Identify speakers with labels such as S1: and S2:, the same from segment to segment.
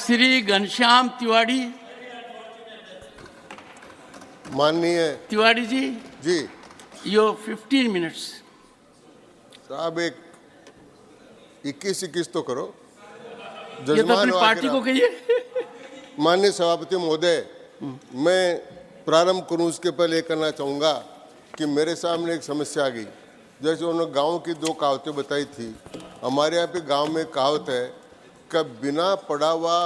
S1: श्री घनश्याम तिवारी।
S2: माननीय
S1: तिवारी जी,
S2: जी
S1: यो 15 मिनट्स।
S2: साहब एक 21 तो करो।
S1: ये तो अपनी
S2: हो
S1: पार्टी
S2: आखिर
S1: को
S2: आप।
S1: कहिए।
S2: माननीय सभापति महोदय, मैं प्रारंभ करूं उसके पहले ये करना चाहूँगा कि मेरे सामने एक समस्या आ गई। जैसे उन्होंने गांव की दो कहावतें बताई थी। हमारे यहाँ पे गांव में कहावत है कि बिना पढ़ा हुआ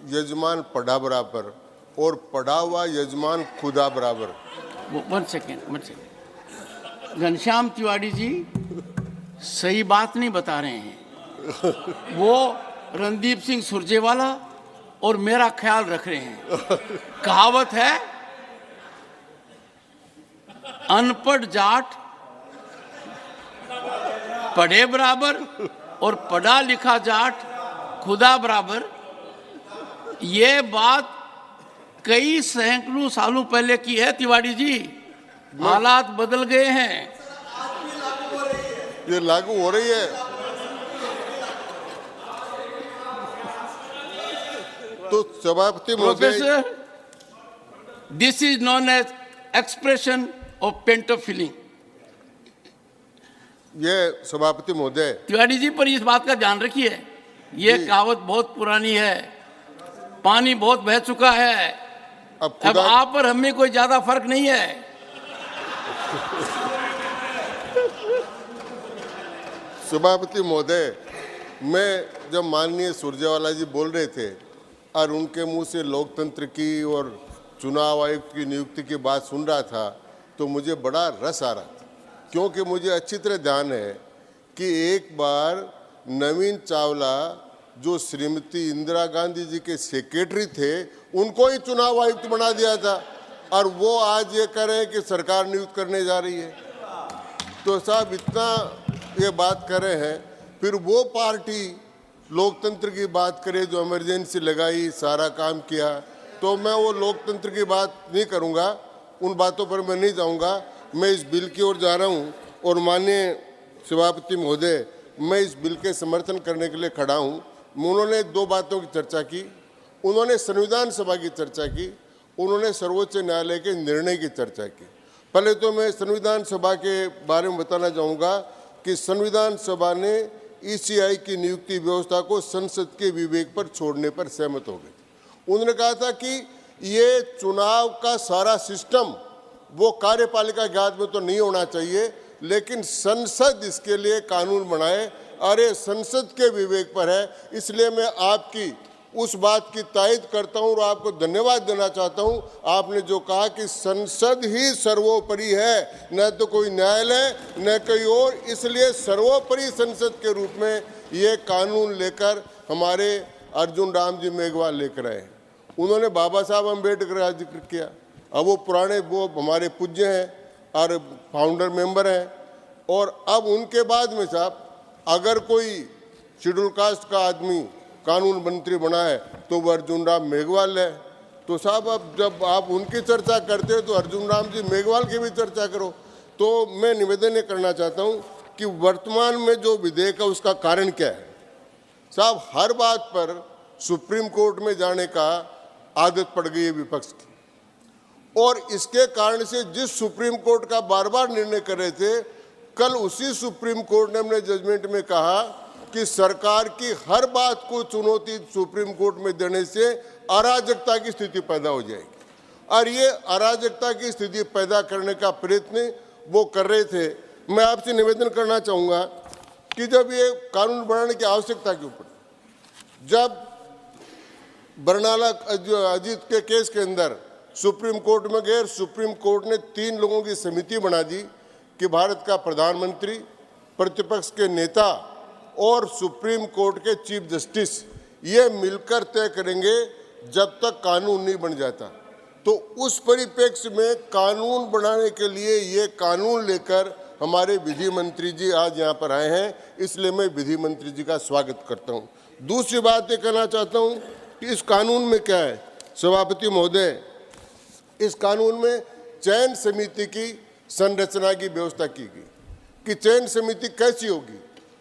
S2: यजमान पढ़ा बराबर और पढ़ा हुआ यजमान खुदा बराबर।
S1: One second. घनश्याम तिवारी जी सही बात नहीं बता रहे हैं। वो रणदीप सिंह सुरजेवाला और मेरा ख्याल रख रहे हैं। कहावत है, अनपढ़ जाट पढ़े बराबर और पढ़ा लिखा जाट खुदा बराबर। ये बात कई सैकड़ों सालों पहले की है तिवारी जी। हालात बदल गए हैं।
S2: ये लागू हो रही है। तो सभापति महोदय,
S1: professor, this is known as expression of paint of feeling.
S2: ये सभापति महोदय,
S1: तिवारी जी पर इस बात का ध्यान रखिए, ये कहावत बहुत पुरानी है, पानी बहुत बह चुका है। अब आप और हमें कोई ज्यादा फर्क नहीं है।
S2: सभापति महोदय, मैं जब माननीय सुरजेवाला जी बोल रहे थे और उनके मुंह से लोकतंत्र की और चुनाव आयुक्त की नियुक्ति की बात सुन रहा था तो मुझे बड़ा रस आ रहा था, क्योंकि मुझे अच्छी तरह ध्यान है कि एक बार नवीन चावला जो श्रीमती इंदिरा गांधी जी के सेक्रेटरी थे उनको ही चुनाव आयुक्त बना दिया था और वो आज ये कह रहे हैं कि सरकार नियुक्त करने जा रही है। तो साहब इतना ये बात कर रहे हैं, फिर वो पार्टी लोकतंत्र की बात करे जो इमरजेंसी लगाई, सारा काम किया, तो मैं वो लोकतंत्र की बात नहीं करूँगा, उन बातों पर मैं नहीं जाऊँगा। मैं इस बिल की ओर जा रहा हूँ और माननीय सभापति महोदय, मैं इस बिल के समर्थन करने के लिए खड़ा हूँ। उन्होंने दो बातों की चर्चा की, उन्होंने संविधान सभा की चर्चा की, उन्होंने सर्वोच्च न्यायालय के निर्णय की चर्चा की। पहले तो मैं संविधान सभा के बारे में बताना चाहूँगा कि संविधान सभा ने ईसीआई की नियुक्ति व्यवस्था को संसद के विवेक पर छोड़ने पर सहमत हो गए। उन्होंने कहा था कि ये चुनाव का सारा सिस्टम वो कार्यपालिका के हाथ में तो नहीं होना चाहिए, लेकिन संसद इसके लिए कानून बनाए और ये संसद के विवेक पर है। इसलिए मैं आपकी उस बात की तायद करता हूं और आपको धन्यवाद देना चाहता हूं। आपने जो कहा कि संसद ही सर्वोपरि है, न तो कोई न्यायालय न कोई और, इसलिए सर्वोपरि संसद के रूप में ये कानून लेकर हमारे अर्जुन राम जी मेघवाल लेकर आए। उन्होंने बाबा साहब अम्बेडकर का जिक्र किया। अब वो पुराने वो हमारे पूज्य हैं और फाउंडर मेंबर हैं, और अब उनके बाद में साहब अगर कोई शेड्यूल कास्ट का आदमी कानून मंत्री बना है तो वो अर्जुन राम मेघवाल है। तो साहब अब जब आप उनकी चर्चा करते हो तो अर्जुन राम जी मेघवाल की भी चर्चा करो। तो मैं निवेदन ये करना चाहता हूँ कि वर्तमान में जो विधेयक है उसका कारण क्या है। साहब हर बात पर सुप्रीम कोर्ट में जाने का आदत पड़ गई है विपक्ष की, और इसके कारण से जिस सुप्रीम कोर्ट का बार बार निर्णय कर रहे थे, कल उसी सुप्रीम कोर्ट ने अपने जजमेंट में कहा कि सरकार की हर बात को चुनौती सुप्रीम कोर्ट में देने से अराजकता की स्थिति पैदा हो जाएगी, और ये अराजकता की स्थिति पैदा करने का प्रयत्न वो कर रहे थे। मैं आपसे निवेदन करना चाहूँगा कि जब ये कानून बनाने की आवश्यकता क्यों पड़ी, जब बरनाला अजीत के केस के अंदर सुप्रीम कोर्ट में गए, सुप्रीम कोर्ट ने 3 लोगों की समिति बना दी कि भारत का प्रधानमंत्री, प्रतिपक्ष के नेता और सुप्रीम कोर्ट के चीफ जस्टिस ये मिलकर तय करेंगे जब तक कानून नहीं बन जाता। तो उस परिप्रेक्ष्य में कानून बनाने के लिए ये कानून लेकर हमारे विधि मंत्री जी आज यहाँ पर आए हैं, इसलिए मैं विधि मंत्री जी का स्वागत करता हूँ। दूसरी बात ये कहना चाहता हूँ कि इस कानून में क्या है सभापति महोदय, इस कानून में चयन समिति की संरचना की व्यवस्था की गई कि चयन समिति कैसी होगी,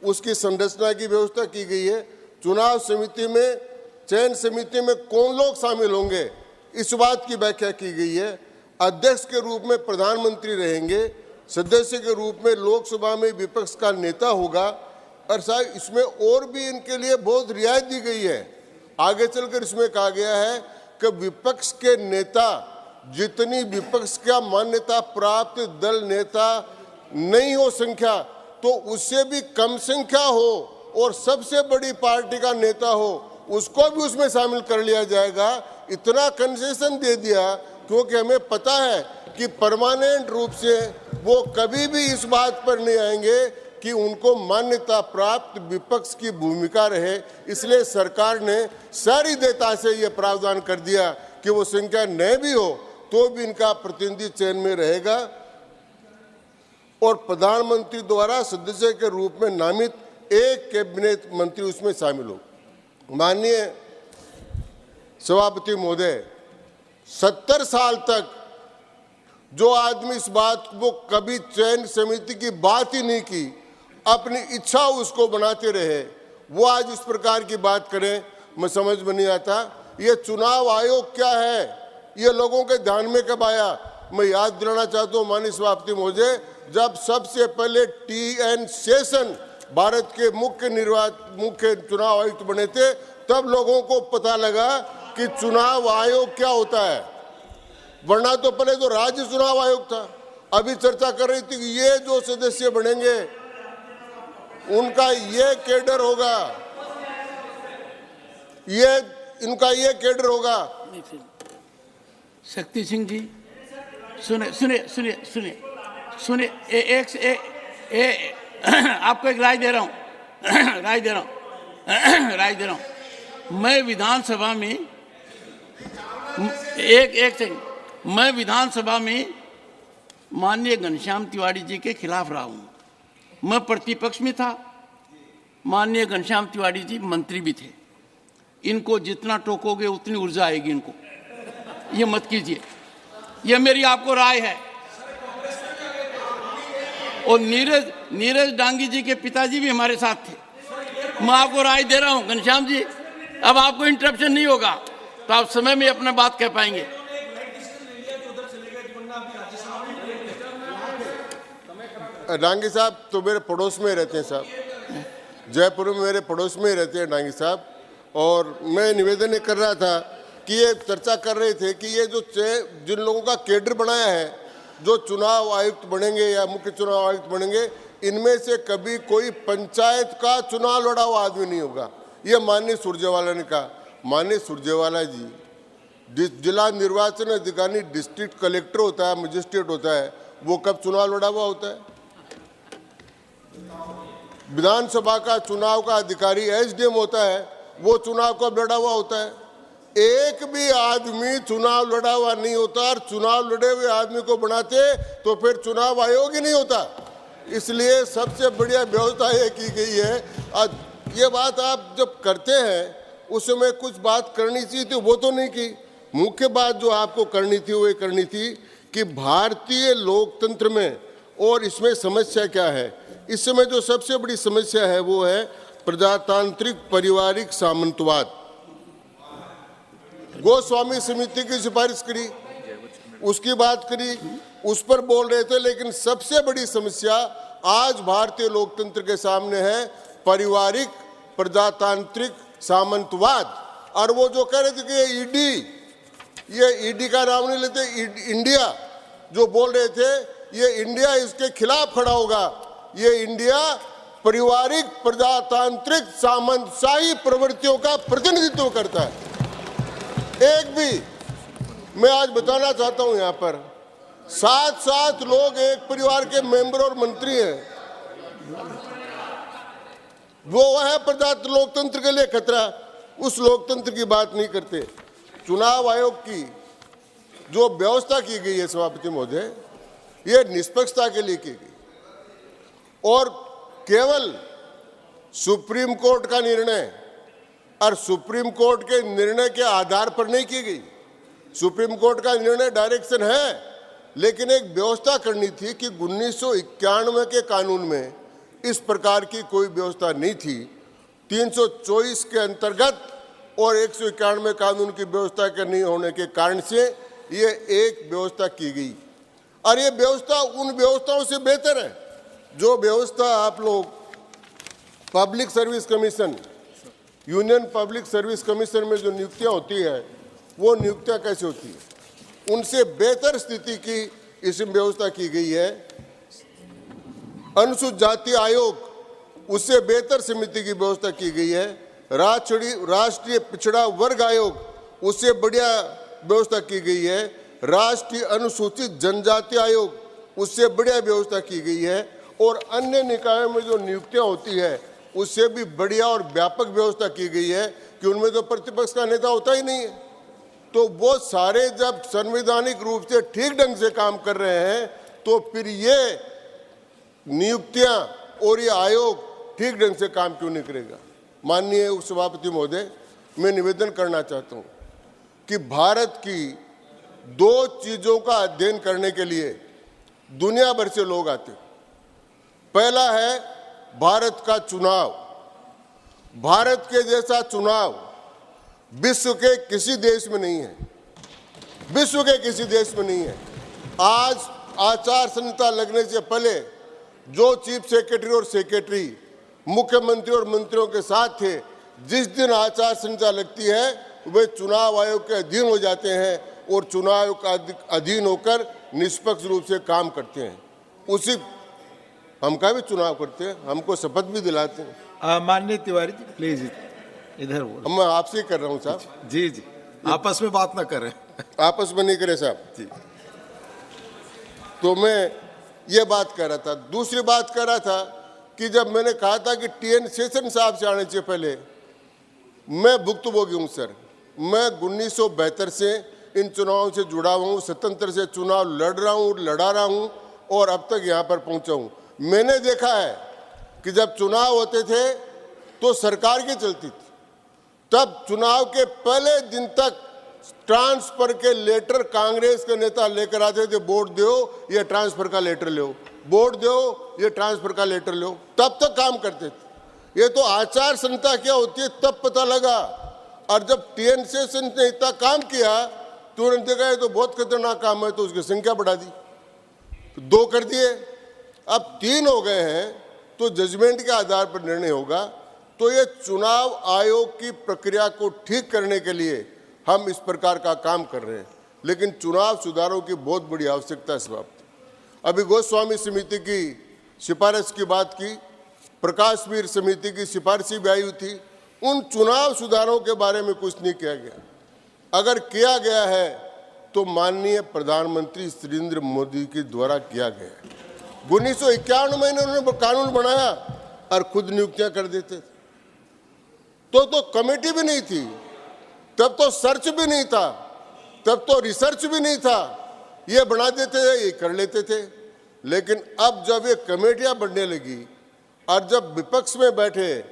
S2: उसकी संरचना की व्यवस्था की गई है। चुनाव समिति में चयन समिति में कौन लोग शामिल होंगे, इस बात की व्याख्या की गई है। अध्यक्ष के रूप में प्रधानमंत्री रहेंगे, सदस्य के रूप में लोकसभा में विपक्ष का नेता होगा, और साहब इसमें और भी इनके लिए बहुत रियायत दी गई है। आगे चलकर इसमें कहा गया है कि विपक्ष के नेता, जितनी विपक्ष का मान्यता प्राप्त दल नेता नहीं हो संख्या, तो उससे भी कम संख्या हो और सबसे बड़ी पार्टी का नेता हो, उसको भी उसमें शामिल कर लिया जाएगा। इतना कंसेशन दे दिया क्योंकि हमें पता है कि परमानेंट रूप से वो कभी भी इस बात पर नहीं आएंगे कि उनको मान्यता प्राप्त विपक्ष की भूमिका रहे। इसलिए सरकार ने सारी देयता से ये प्रावधान कर दिया कि वो संख्या न भी हो तो भी इनका प्रतिनिधि चयन में रहेगा और प्रधानमंत्री द्वारा सदस्य के रूप में नामित एक कैबिनेट मंत्री उसमें शामिल हो। माननीय सभापति महोदय, 70 साल तक जो आदमी इस बात को कभी चयन समिति की बात ही नहीं की, अपनी इच्छा उसको बनाते रहे, वो आज इस प्रकार की बात करें, मैं समझ में नहीं आता। ये चुनाव आयोग क्या है, ये लोगों के ध्यान में कब आया? मैं याद दिलाना चाहता हूँ माननीय सभापति महोदय, जब सबसे पहले TN शेषन भारत के मुख्य चुनाव आयुक्त बने थे, तब लोगों को पता लगा कि चुनाव आयोग क्या होता है। वरना तो पहले तो राज्य चुनाव आयोग था। अभी चर्चा कर रही थी कि ये जो सदस्य बनेंगे उनका ये कैडर होगा, ये इनका ये कैडर होगा।
S1: शक्ति सिंह जी सुने सुने सुने सुने सुने आपको एक राय दे रहा हूँ राय दे रहा हूँ। मैं विधानसभा में एक सेकंड, मैं विधानसभा में माननीय घनश्याम तिवारी जी के खिलाफ रहा हूँ। मैं प्रतिपक्ष में था, माननीय घनश्याम तिवारी जी मंत्री भी थे। इनको जितना टोकोगे उतनी ऊर्जा आएगी इनको, ये मत कीजिए, ये मेरी आपको राय है। और नीरज डांगी जी के पिताजी भी हमारे साथ थे। मैं आपको राय दे रहा हूँ घनश्याम जी, अब आपको इंटरप्शन नहीं होगा तो आप समय में अपना बात कह पाएंगे।
S2: डांगी साहब तो मेरे पड़ोस में रहते हैं साहब, जयपुर में मेरे पड़ोस में ही रहते हैं डांगी साहब। और मैं निवेदन ये कर रहा था कि ये चर्चा कर रहे थे कि ये जो जिन लोगों का कैडर बनाया है, जो चुनाव आयुक्त बनेंगे या मुख्य चुनाव आयुक्त बनेंगे, इनमें से कभी कोई पंचायत का चुनाव लड़ा हुआ आदमी नहीं होगा। ये माननीय सुरजेवाला ने कहा। माननीय सुरजेवाला जी, जिला निर्वाचन अधिकारी डिस्ट्रिक्ट कलेक्टर होता है, मजिस्ट्रेट होता है, वो कब चुनाव लड़ा हुआ होता है? विधानसभा का चुनाव का अधिकारी SDM होता है, वो चुनाव कब लड़ा हुआ होता है? एक भी आदमी चुनाव लड़ा हुआ नहीं होता, और चुनाव लड़े हुए आदमी को बनाते तो फिर चुनाव आयोग ही नहीं होता। इसलिए सबसे बढ़िया व्यवस्था ये की गई है। आज ये बात आप जब करते हैं उस समय कुछ बात करनी चाहिए थी, वो तो नहीं की। मुख्य बात जो आपको करनी थी वो करनी थी कि भारतीय लोकतंत्र में और इसमें समस्या क्या है। इस समय जो सबसे बड़ी समस्या है वो है प्रजातांत्रिक पारिवारिक सामंतवाद। गोस्वामी समिति की सिफारिश करी, उसकी बात करी, उस पर बोल रहे थे, लेकिन सबसे बड़ी समस्या आज भारतीय लोकतंत्र के सामने है पारिवारिक प्रजातांत्रिक सामंतवाद। और वो जो कह रहे थे कि ये ईडी का नाम नहीं लेते, इंडिया जो बोल रहे थे, ये इंडिया इसके खिलाफ खड़ा होगा। ये इंडिया पारिवारिक प्रजातांत्रिक सामंतशाही प्रवृत्तियों का प्रतिनिधित्व करता है। एक भी मैं आज बताना चाहता हूं, यहां पर 7 लोग एक परिवार के मेंबर और मंत्री हैं। वो है प्रजातंत्र लोकतंत्र के लिए खतरा। उस लोकतंत्र की बात नहीं करते। चुनाव आयोग की जो व्यवस्था की गई है सभापति महोदय, ये निष्पक्षता के लिए की गई और केवल सुप्रीम कोर्ट का निर्णय और सुप्रीम कोर्ट के निर्णय के आधार पर नहीं की गई। सुप्रीम कोर्ट का निर्णय डायरेक्शन है, लेकिन एक व्यवस्था करनी थी कि 1991 के कानून में इस प्रकार की कोई व्यवस्था नहीं थी। 324 के अंतर्गत और 191 कानून की व्यवस्था के नहीं होने के कारण से ये एक व्यवस्था की गई। और ये व्यवस्था उन व्यवस्थाओं से बेहतर है जो व्यवस्था आप लोग public service commission, union public service commission में जो नियुक्तियां होती है, वो नियुक्तियां कैसे होती है, उनसे बेहतर स्थिति की इसमें व्यवस्था की गई है। अनुसूचित जाति आयोग, उससे बेहतर समिति की व्यवस्था की गई है। राष्ट्रीय पिछड़ा वर्ग आयोग, उससे बढ़िया व्यवस्था की गई है। राष्ट्रीय अनुसूचित जनजाति आयोग, उससे बढ़िया व्यवस्था की गई है। और अन्य निकायों में जो नियुक्तियां होती है, उससे भी बढ़िया और व्यापक व्यवस्था की गई है कि उनमें तो प्रतिपक्ष का नेता होता ही नहीं है। तो वो सारे जब संवैधानिक रूप से ठीक ढंग से काम कर रहे हैं, तो फिर ये नियुक्तियां और ये आयोग ठीक ढंग से काम क्यों नहीं करेगा। माननीय उपसभापति महोदय, मैं निवेदन करना चाहता हूं कि भारत की 2 चीजों का अध्ययन करने के लिए दुनिया भर से लोग आते। पहला है भारत का चुनाव। भारत के जैसा चुनाव विश्व के किसी देश में नहीं है, विश्व के किसी देश में नहीं है। आज आचार संहिता लगने से पहले जो चीफ सेक्रेटरी और सेक्रेटरी मुख्यमंत्री और मंत्रियों के साथ थे, जिस दिन आचार संहिता लगती है वे चुनाव आयोग के अधीन हो जाते हैं और चुनाव का अधीन होकर निष्पक्ष रूप से काम करते हैं। उसी हम का भी चुनाव करते हैं, हमको शपथ भी दिलाते हैं।
S3: माननीय तिवारी जी प्लीज इधर बोलो।
S2: मैं आपसे ही कर रहा हूँ साहब।
S3: जी जी, आपस में बात ना करें।
S2: आपस में नहीं करे साहब
S3: जी।
S2: तो मैं ये बात कर रहा था। दूसरी बात कर रहा था कि जब मैंने कहा था कि TN शेषन साहब से आने से पहले मैं भुक्तभोगी हूँ सर। मैं 1972 से इन चुनावों से जुड़ा हुआ हूँ, स्वतंत्र से चुनाव लड़ रहा हूँ, लड़ा रहा हूँ और अब तक यहाँ पर पहुँचा हूँ। मैंने देखा है कि जब चुनाव होते थे तो सरकार की चलती थी, तब चुनाव के पहले दिन तक ट्रांसफर के लेटर कांग्रेस के नेता लेकर आते थे। वोट दो, ये ट्रांसफर का लेटर लो, वोट दो, ये ट्रांसफर का लेटर लो, तब तक काम करते थे। ये तो आचार संहिता क्या होती है तब पता लगा। और जब TN शेषन ने इतना काम किया तो उन्होंने देखा ये तो बहुत खतरनाक काम है, तो उसकी संख्या बढ़ा दी, तो 2 कर दिए, अब 3 हो गए हैं। तो जजमेंट के आधार पर निर्णय होगा। तो ये चुनाव आयोग की प्रक्रिया को ठीक करने के लिए हम इस प्रकार का काम कर रहे हैं, लेकिन चुनाव सुधारों की बहुत बड़ी आवश्यकता है समाप्त। अभी गोस्वामी समिति की सिफारिश की बात की, प्रकाशवीर समिति की सिफारिश भी आई हुई थी। उन चुनाव सुधारों के बारे में कुछ नहीं किया गया। अगर किया गया है तो माननीय प्रधानमंत्री नरेंद्र मोदी के द्वारा किया गया है। 1951 में इन्होंने कानून बनाया और खुद नियुक्तियां कर देते थे। तो कमेटी भी नहीं थी, तब तो सर्च भी नहीं था, तब तो रिसर्च भी नहीं था, ये बना देते थे, ये कर लेते थे। लेकिन अब जब ये कमेटियां बनने लगी और जब विपक्ष में बैठे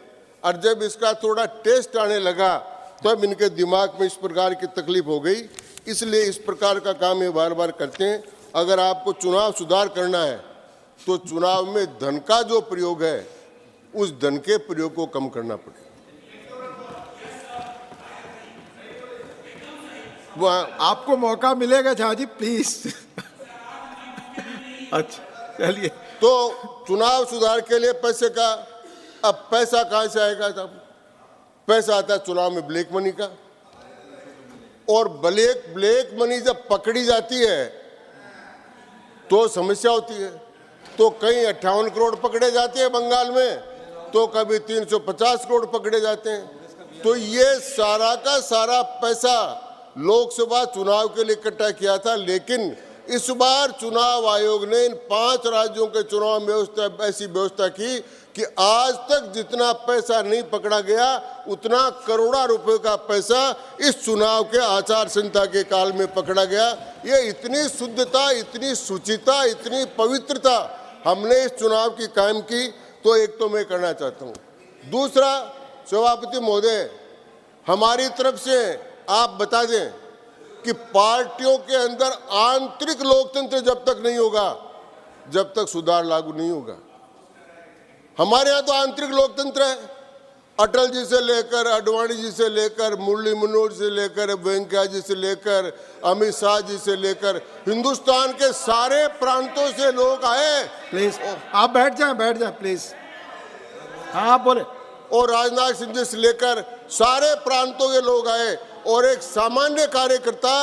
S2: और जब इसका थोड़ा टेस्ट आने लगा, तब इनके दिमाग में इस प्रकार की तकलीफ हो गई। इसलिए इस प्रकार का काम ये बार बार करते हैं। अगर आपको चुनाव सुधार करना है तो चुनाव में धन का जो प्रयोग है, उस धन के प्रयोग को कम करना पड़ेगा।
S3: आपको मौका मिलेगा झा जी, प्लीज। अच्छा चलिए।
S2: तो चुनाव सुधार के लिए पैसे का, अब पैसा कहां से आएगा साहब? पैसा आता है चुनाव में ब्लैक मनी का, और ब्लैक मनी जब पकड़ी जाती है तो समस्या होती है। तो कहीं 58 करोड़ पकड़े जाते हैं बंगाल में, तो कभी 350 करोड़ पकड़े जाते हैं। तो ये सारा का सारा पैसा लोकसभा चुनाव के लिए इकट्ठा किया था। लेकिन इस बार चुनाव आयोग ने इन 5 राज्यों के चुनाव में ऐसी व्यवस्था की कि आज तक जितना पैसा नहीं पकड़ा गया, उतना करोड़ों रुपए का पैसा इस चुनाव के आचार संहिता के काल में पकड़ा गया। ये इतनी शुद्धता, इतनी शुचिता, इतनी पवित्रता हमने इस चुनाव की कायम की। तो एक तो मैं करना चाहता हूँ। दूसरा, सभापति महोदय, हमारी तरफ से आप बता दें कि पार्टियों के अंदर आंतरिक लोकतंत्र जब तक नहीं होगा, जब तक सुधार लागू नहीं होगा। हमारे यहाँ तो आंतरिक लोकतंत्र है, अटल जी से लेकर, आडवाणी जी से लेकर, मुरली मनोहर से लेकर, वेंकैया जी से लेकर, अमित शाह जी से लेकर, हिंदुस्तान के सारे प्रांतों से लोग आए
S3: प्लीज आप बैठ जाएं प्लीज। हाँ आप बोले।
S2: और राजनाथ सिंह जी से लेकर सारे प्रांतों के लोग आए और एक सामान्य कार्यकर्ता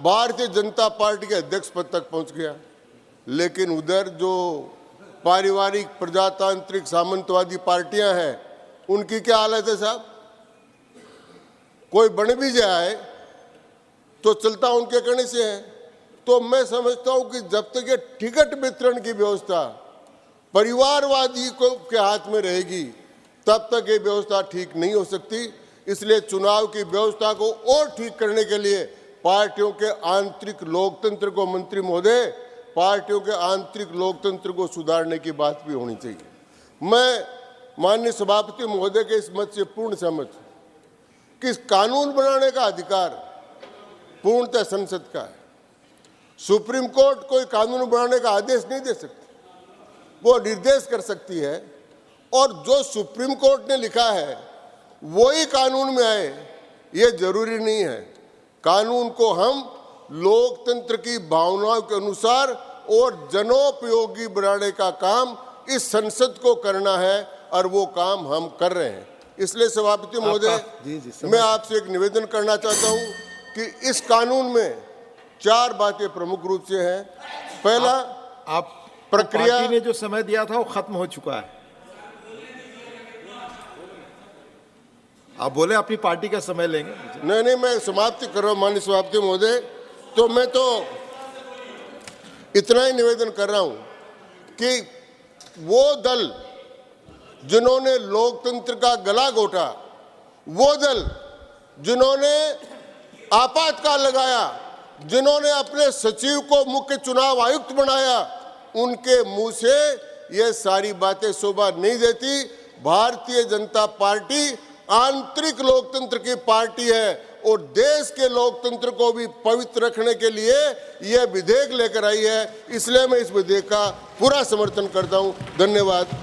S2: भारतीय जनता पार्टी के अध्यक्ष पद तक पहुंच गया। लेकिन उधर जो पारिवारिक प्रजातांत्रिक सामंतवादी पार्टियां हैं, उनकी क्या हालत है साहब? कोई बन भी जाए तो चलता उनके कहने से है। तो मैं समझता हूं कि जब तक ये टिकट वितरण की व्यवस्था परिवारवादी को के हाथ में रहेगी, तब तक ये व्यवस्था ठीक नहीं हो सकती। इसलिए चुनाव की व्यवस्था को और ठीक करने के लिए पार्टियों के आंतरिक लोकतंत्र को, मंत्री महोदय, पार्टियों के आंतरिक लोकतंत्र को सुधारने की बात भी होनी चाहिए। मैं माननीय सभापति महोदय के इस मत से पूर्ण सहमत हूं कि कानून बनाने का अधिकार पूर्णतः संसद का है। सुप्रीम कोर्ट कोई कानून बनाने का आदेश नहीं दे सकती, वो निर्देश कर सकती है, और जो सुप्रीम कोर्ट ने लिखा है वो ही कानून में आए ये जरूरी नहीं है। कानून को हम लोकतंत्र की भावनाओं के अनुसार और जनोपयोगी बनाने का काम इस संसद को करना है, और वो काम हम कर रहे हैं। इसलिए सभापति महोदय, मैं आपसे एक निवेदन करना चाहता हूं कि इस कानून में 4 बातें प्रमुख रूप से हैं। पहला,
S3: आप
S2: प्रक्रिया
S3: पार्टी ने जो समय दिया था वो खत्म हो चुका है। आप बोले अपनी पार्टी का समय लेंगे।
S2: नहीं, मैं समाप्ति कर रहा हूं माननीय सभापति महोदय। तो मैं तो इतना ही निवेदन कर रहा हूं कि वो दल जिन्होंने लोकतंत्र का गला घोटा, वो दल जिन्होंने आपातकाल लगाया, जिन्होंने अपने सचिव को मुख्य चुनाव आयुक्त बनाया, उनके मुंह से ये सारी बातें शोभा नहीं देती। भारतीय जनता पार्टी आंतरिक लोकतंत्र की पार्टी है और देश के लोकतंत्र को भी पवित्र रखने के लिए यह विधेयक लेकर आई है। इसलिए मैं इस विधेयक का पूरा समर्थन करता हूं। धन्यवाद।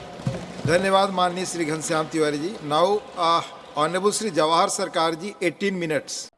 S3: धन्यवाद माननीय श्री घनश्याम तिवारी जी। नाउ ऑनरेबल श्री जवाहर सरकार जी 18 मिनट्स।